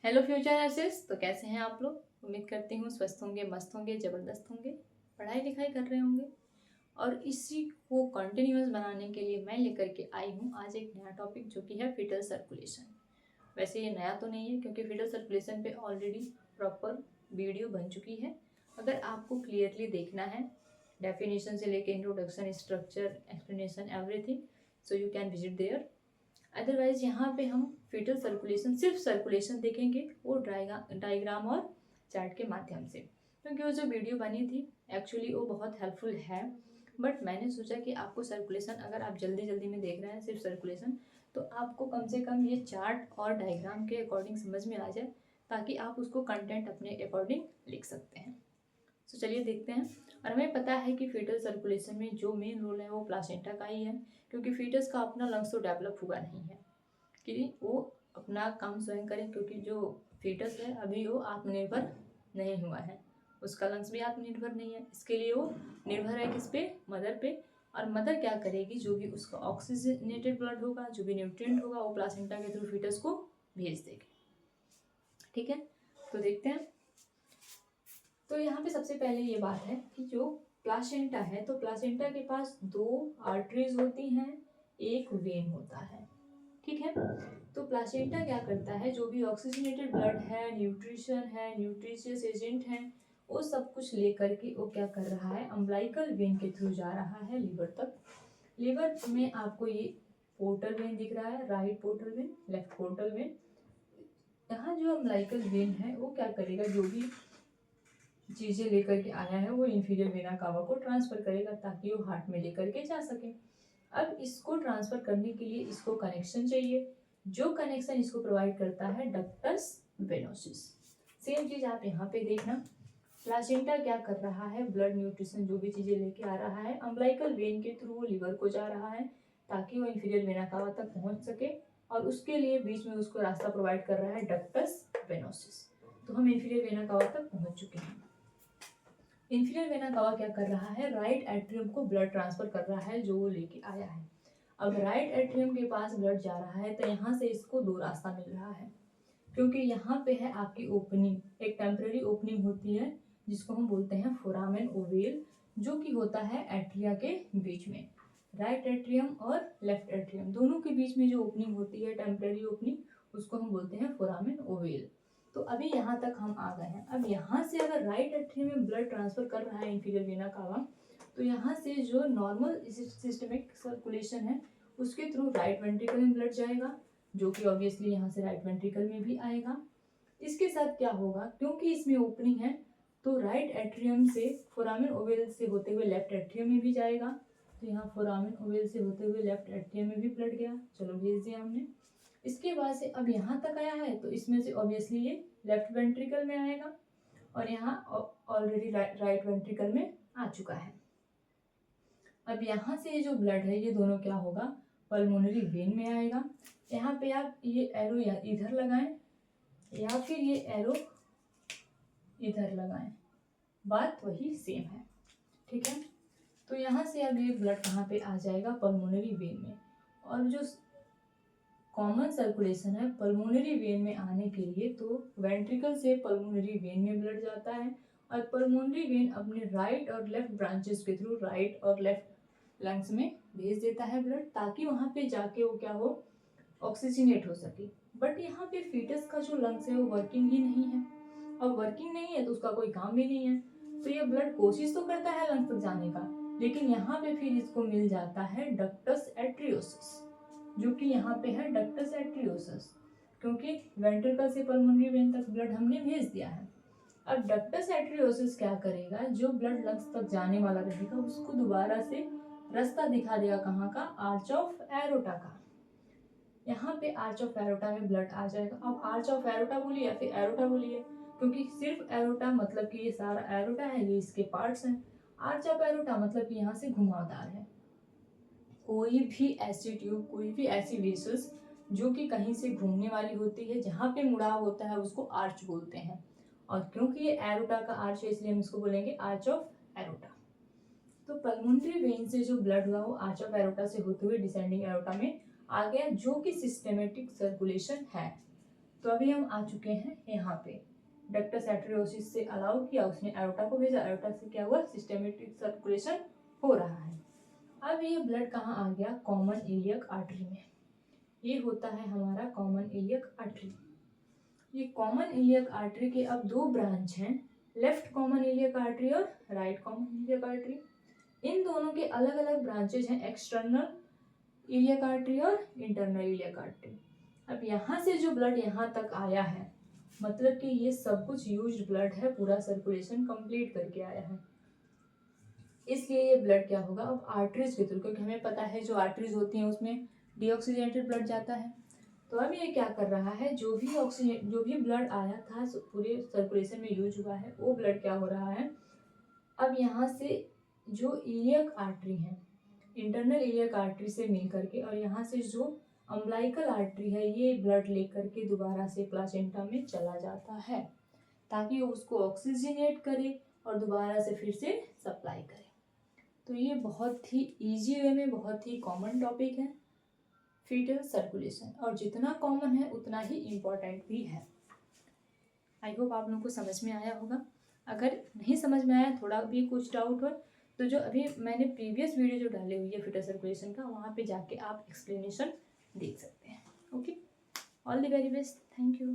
Hello future nurses. तो कैसे हैं आप लोग। उम्मीद करती हूँ स्वस्थ होंगे, मस्त होंगे, ज़बरदस्त होंगे, पढ़ाई लिखाई कर रहे होंगे। और इसी को कंटिन्यूअस बनाने के लिए मैं लेकर के आई हूँ आज एक नया टॉपिक, जो कि है फीटल सर्कुलेशन। वैसे ये नया तो नहीं है, क्योंकि फीटल सर्कुलेशन पे ऑलरेडी प्रॉपर वीडियो बन चुकी है। अगर आपको क्लियरली देखना है, डेफिनेशन से लेके introduction, structure, explanation, everything, so you can visit there. Otherwise यहाँ पे हम फीटल सर्कुलेशन, सिर्फ सर्कुलेशन देखेंगे, वो डायग्राम और चार्ट के माध्यम से। क्योंकि वो जो वीडियो बनी थी एक्चुअली वो बहुत हेल्पफुल है, बट मैंने सोचा कि आपको सर्कुलेशन, अगर आप जल्दी जल्दी में देख रहे हैं सिर्फ सर्कुलेशन, तो आपको कम से कम ये चार्ट और डायग्राम के अकॉर्डिंग समझ में आ जाए, ताकि आप उसको कंटेंट अपने अकॉर्डिंग लिख सकते हैं। तो चलिए देखते हैं। और हमें पता है कि फीटल सर्कुलेशन में जो मेन रोल है वो प्लासेंटा का ही है, क्योंकि फीटस का अपना लंग्स तो डेवलप हुआ नहीं है कि वो अपना काम स्वयं करें। क्योंकि जो फीटस है अभी वो आत्मनिर्भर नहीं हुआ है, उसका लंग्स भी आत्मनिर्भर नहीं है। इसके लिए वो निर्भर है किस पे, मदर पे। और मदर क्या करेगी, जो भी उसका ऑक्सीजनेटेड ब्लड होगा, जो भी न्यूट्रिएंट होगा, वो प्लासेंटा के थ्रू फीटस को भेज देगी। ठीक है, तो देखते हैं। तो यहाँ पे सबसे पहले ये बात है कि जो प्लासेंटा है, तो प्लासेंटा के पास दो आर्टरीज होती हैं, एक वेन होता है। ठीक है, तो प्लासेंटा क्या करता है, जो भी ऑक्सीजनेटेड ब्लड है, न्यूट्रिशन है, न्यूट्रिशियस एजेंट है, वो सब कुछ लेकर के वो क्या कर रहा है, अम्बलाइकल वेन के थ्रू जा रहा है लीवर तक। लीवर में आपको ये पोर्टल वेन दिख रहा है, right portal vein, left portal vein. यहाँ जो अम्बलाइकल वेन है वो क्या करेगा, जो भी चीज़ें लेकर के आया है वो इंफीरियर वेना कावा को ट्रांसफर करेगा, ताकि वो हार्ट में लेकर के जा सके। अब इसको ट्रांसफर करने के लिए इसको कनेक्शन चाहिए, जो कनेक्शन इसको प्रोवाइड करता है डक्टस वेनोसिस। सेम चीज आप यहाँ पे देखना, प्लासेंटा क्या कर रहा है, ब्लड न्यूट्रिशन जो भी चीजें लेके आ रहा है, अम्बलाइकल वेन के थ्रू वो लिवर को जा रहा है, ताकि वो इंफीरियर वेना कावा तक पहुंच सके। और उसके लिए बीच में उसको रास्ता प्रोवाइड कर रहा है डक्टस वेनोसिस। तो हम इंफीरियर वेना कावा तक पहुंच चुके हैं। इंफीरियर वेना कावा क्या कर रहा है, राइट एट्रियम को ब्लड ट्रांसफर कर रहा है, जो वो लेके आया है। अब राइट एट्रियम के पास ब्लड जा रहा है, तो यहाँ से इसको दो रास्ता मिल रहा है, क्योंकि यहाँ पे है आपकी ओपनिंग, एक टेम्पररी ओपनिंग होती है, जिसको हम बोलते हैं फोरामेन ओवेल, जो कि होता है एट्रिया के बीच में। राइट एट्रियम और लेफ्ट एट्रियम दोनों के बीच में जो ओपनिंग होती है, टेम्पररी ओपनिंग, उसको हम बोलते हैं फोरामेन ओवेल। तो अभी यहाँ तक हम आ गए हैं। अब यहाँ से अगर राइट एट्रियम में ब्लड ट्रांसफर कर रहा है इंफीरियर वेना कावा, तो यहाँ से जो नॉर्मल सिस्टमिक सर्कुलेशन है उसके थ्रू राइट वेंट्रिकल में ब्लड जाएगा, जो कि ऑब्वियसली यहाँ से राइट वेंट्रिकल में भी आएगा। इसके साथ क्या होगा, क्योंकि इसमें ओपनिंग है, तो राइट एट्रियम से फोरामेन ओवेल से होते हुए लेफ्ट एट्रियम में भी जाएगा। तो यहाँ फोरामेन ओवेल से होते हुए लेफ्ट एट्रियम में भी ब्लड गया, चलो भेज दिया हमने। इसके बाद से अब यहाँ तक आया है, तो इसमें से ऑब्वियसली ये लेफ्ट वेंट्रिकल में आएगा, और यहाँ ऑलरेडी राइट वेंट्रिकल में आ चुका है। अब यहाँ से जो ब्लड है ये दोनों क्या होगा, पल्मोनरी वेन में आएगा। यहाँ पे आप ये एरो इधर लगाएं, या फिर ये एरो इधर लगाएं, बात वही सेम है। ठीक है, तो यहाँ से अब ये ब्लड कहाँ पे आ जाएगा, पल्मोनरी वेन में। और जो कॉमन सर्कुलेशन है पल्मोनरी वेन में आने के लिए, तो वेंट्रिकल से पल्मोनरी वेन में ब्लड जाता है, और पल्मोनरी वेन अपने राइट और लेफ्ट ब्रांचेस के थ्रू राइट और लेफ्ट लंग्स में भेज देता है ब्लड, ताकि वहाँ पे जाके वो क्या हो, ऑक्सीजनेट हो सके। बट यहाँ पे फीटस का जो लंग्स है वो वर्किंग ही नहीं है, और वर्किंग नहीं है तो उसका कोई काम भी नहीं है। तो ये ब्लड कोशिश तो करता है लंग्स तक जाने का, लेकिन यहाँ पे फिर इसको मिल जाता है डक्टस एट्रियोसिस, जो कि यहाँ पे है डक्टस एट्रियोसिस, क्योंकि वेंट्रिकल से पल्मोनरी वेन तक ब्लड हमने भेज दिया है। अब डक्टस एट्रियोसिस क्या करेगा, जो ब्लड लंग्स तक जाने वाला रहेगा उसको दोबारा से रास्ता दिखा देगा, कहाँ का, आर्च ऑफ एरोटा का। यहाँ पे आर्च ऑफ एरोटा में ब्लड आ जाएगा। अब आर्च ऑफ एरोटा बोलिए या फिर एरोटा बोलिए, क्योंकि सिर्फ एरोटा मतलब कि ये सारा एरोटा है, ये इसके पार्ट्स हैं। आर्च ऑफ एरोटा मतलब कि यहाँ से घुमावदार है। कोई भी ऐसी ट्यूब, कोई भी ऐसी वेसल्स जो कि कहीं से घूमने वाली होती है, जहाँ पे मुड़ाव होता है, उसको आर्च बोलते हैं। और क्योंकि ये एरोटा का आर्च है, इसलिए हम इसको बोलेंगे आर्च ऑफ एरोटा। तो पल्मोनरी वेन से जो ब्लड हुआ वो आर्च ऑफ एरोटा से होते हुए डिसेंडिंग एरोटा में आ गया, जो कि सिस्टेमेटिक सर्कुलेशन है। तो अभी हम आ चुके हैं यहाँ पे, डक्टस आर्टेरियोसिस से अलाउ किया, उसने एरोटा को भेजा, एरोटा से क्या हुआ, सिस्टेमेटिक सर्कुलेशन हो रहा है। अब ये ब्लड कहाँ आ गया, कॉमन इलियक आर्टरी में। ये होता है हमारा कॉमन इलियक आर्टरी। ये कॉमन इलियक आर्टरी के अब दो ब्रांच हैं, लेफ्ट कॉमन इलियक आर्टरी और राइट कॉमन इलियक आर्टरी। इन दोनों के अलग अलग ब्रांचेज हैं, एक्सटर्नल इलियक आर्टरी और इंटरनल इलियक आर्टरी। अब यहाँ से जो ब्लड यहाँ तक आया है, मतलब कि ये सब कुछ यूज्ड ब्लड है, पूरा सर्कुलेशन कंप्लीट करके आया है, इसलिए ये ब्लड क्या होगा अब आर्टरीज के थ्रू, क्योंकि हमें पता है जो आर्टरीज होती हैं उसमें डीऑक्सीजनेटेड ब्लड जाता है। तो अब ये क्या कर रहा है, जो भी ब्लड आया था पूरे सर्कुलेशन में यूज हुआ है, वो ब्लड क्या हो रहा है, अब यहाँ से जो इलियक आर्टरी है, इंटरनल इलियक आर्टरी से मिल करके, और यहाँ से जो अम्बलाइकल आर्टरी है, ये ब्लड लेकर के दोबारा से प्लासेंटा में चला जाता है, ताकि उसको ऑक्सीजनेट करे और दोबारा से फिर से सप्लाई करे। तो ये बहुत ही इजी वे में बहुत ही कॉमन टॉपिक है फीटल सर्कुलेशन, और जितना कॉमन है उतना ही इम्पोर्टेंट भी है। आई होप आप लोगों को समझ में आया होगा। अगर नहीं समझ में आया, थोड़ा भी कुछ डाउट हो, तो जो अभी मैंने प्रीवियस वीडियो जो डाली हुई है फीटल सर्कुलेशन का, वहाँ पे जाके आप एक्सप्लेनेशन देख सकते हैं। Okay, all the very best, thank you.